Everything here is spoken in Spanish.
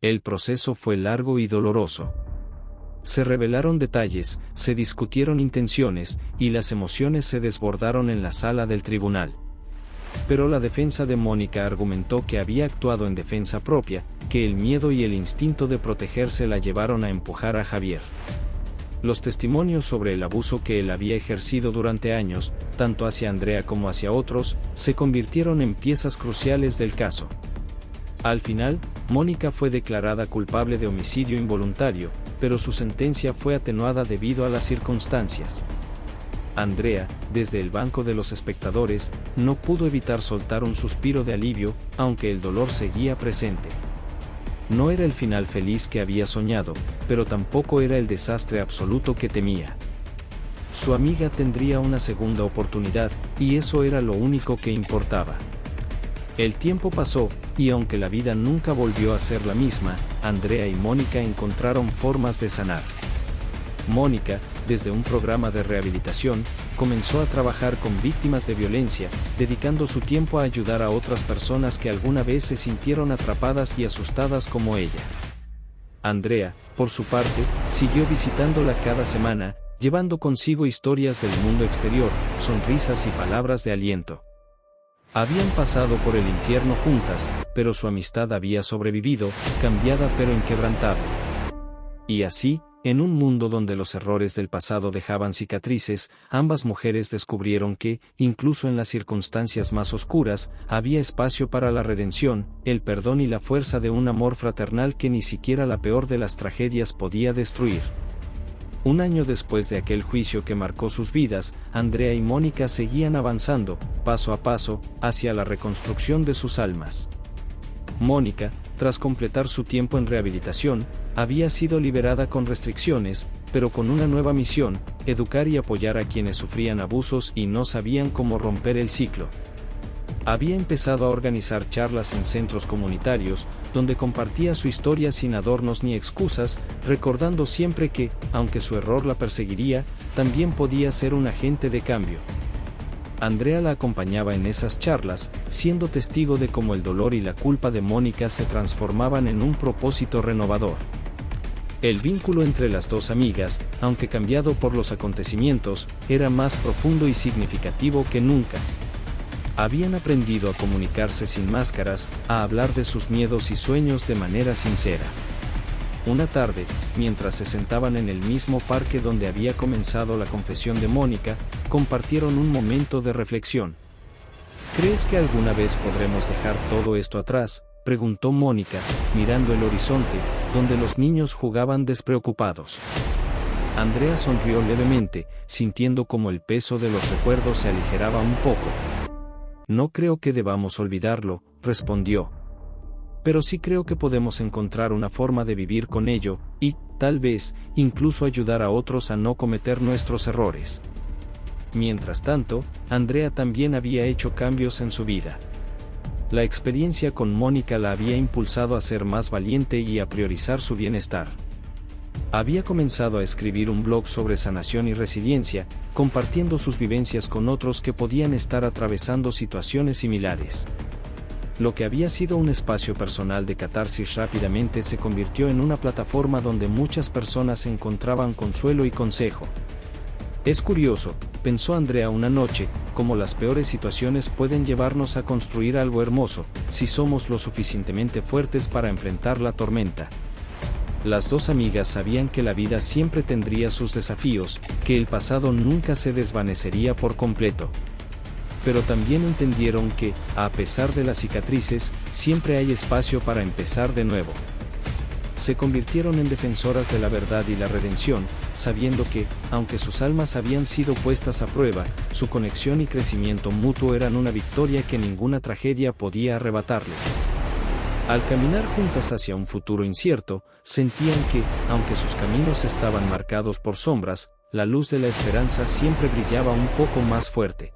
El proceso fue largo y doloroso. Se revelaron detalles, se discutieron intenciones, y las emociones se desbordaron en la sala del tribunal. Pero la defensa de Mónica argumentó que había actuado en defensa propia, que el miedo y el instinto de protegerse la llevaron a empujar a Javier. Los testimonios sobre el abuso que él había ejercido durante años, tanto hacia Andrea como hacia otros, se convirtieron en piezas cruciales del caso. Al final, Mónica fue declarada culpable de homicidio involuntario, pero su sentencia fue atenuada debido a las circunstancias. Andrea, desde el banco de los espectadores, no pudo evitar soltar un suspiro de alivio, aunque el dolor seguía presente. No era el final feliz que había soñado, pero tampoco era el desastre absoluto que temía. Su amiga tendría una segunda oportunidad, y eso era lo único que importaba. El tiempo pasó, y aunque la vida nunca volvió a ser la misma, Andrea y Mónica encontraron formas de sanar. Mónica, desde un programa de rehabilitación, comenzó a trabajar con víctimas de violencia, dedicando su tiempo a ayudar a otras personas que alguna vez se sintieron atrapadas y asustadas como ella. Andrea, por su parte, siguió visitándola cada semana, llevando consigo historias del mundo exterior, sonrisas y palabras de aliento. Habían pasado por el infierno juntas, pero su amistad había sobrevivido, cambiada pero inquebrantable. Y así, en un mundo donde los errores del pasado dejaban cicatrices, ambas mujeres descubrieron que, incluso en las circunstancias más oscuras, había espacio para la redención, el perdón y la fuerza de un amor fraternal que ni siquiera la peor de las tragedias podía destruir. Un año después de aquel juicio que marcó sus vidas, Andrea y Mónica seguían avanzando, paso a paso, hacia la reconstrucción de sus almas. Mónica, tras completar su tiempo en rehabilitación, había sido liberada con restricciones, pero con una nueva misión: educar y apoyar a quienes sufrían abusos y no sabían cómo romper el ciclo. Había empezado a organizar charlas en centros comunitarios, donde compartía su historia sin adornos ni excusas, recordando siempre que, aunque su error la perseguiría, también podía ser un agente de cambio. Andrea la acompañaba en esas charlas, siendo testigo de cómo el dolor y la culpa de Mónica se transformaban en un propósito renovador. El vínculo entre las dos amigas, aunque cambiado por los acontecimientos, era más profundo y significativo que nunca. Habían aprendido a comunicarse sin máscaras, a hablar de sus miedos y sueños de manera sincera. Una tarde, mientras se sentaban en el mismo parque donde había comenzado la confesión de Mónica, compartieron un momento de reflexión. ¿Crees que alguna vez podremos dejar todo esto atrás?, preguntó Mónica, mirando el horizonte, donde los niños jugaban despreocupados. Andrea sonrió levemente, sintiendo como el peso de los recuerdos se aligeraba un poco. No creo que debamos olvidarlo, respondió. Pero sí creo que podemos encontrar una forma de vivir con ello, y, tal vez, incluso ayudar a otros a no cometer nuestros errores. Mientras tanto, Andrea también había hecho cambios en su vida. La experiencia con Mónica la había impulsado a ser más valiente y a priorizar su bienestar. Había comenzado a escribir un blog sobre sanación y resiliencia, compartiendo sus vivencias con otros que podían estar atravesando situaciones similares. Lo que había sido un espacio personal de catarsis rápidamente se convirtió en una plataforma donde muchas personas encontraban consuelo y consejo. Es curioso, pensó Andrea una noche, cómo las peores situaciones pueden llevarnos a construir algo hermoso, si somos lo suficientemente fuertes para enfrentar la tormenta. Las dos amigas sabían que la vida siempre tendría sus desafíos, que el pasado nunca se desvanecería por completo. Pero también entendieron que, a pesar de las cicatrices, siempre hay espacio para empezar de nuevo. Se convirtieron en defensoras de la verdad y la redención, sabiendo que, aunque sus almas habían sido puestas a prueba, su conexión y crecimiento mutuo eran una victoria que ninguna tragedia podía arrebatarles. Al caminar juntas hacia un futuro incierto, sentían que, aunque sus caminos estaban marcados por sombras, la luz de la esperanza siempre brillaba un poco más fuerte.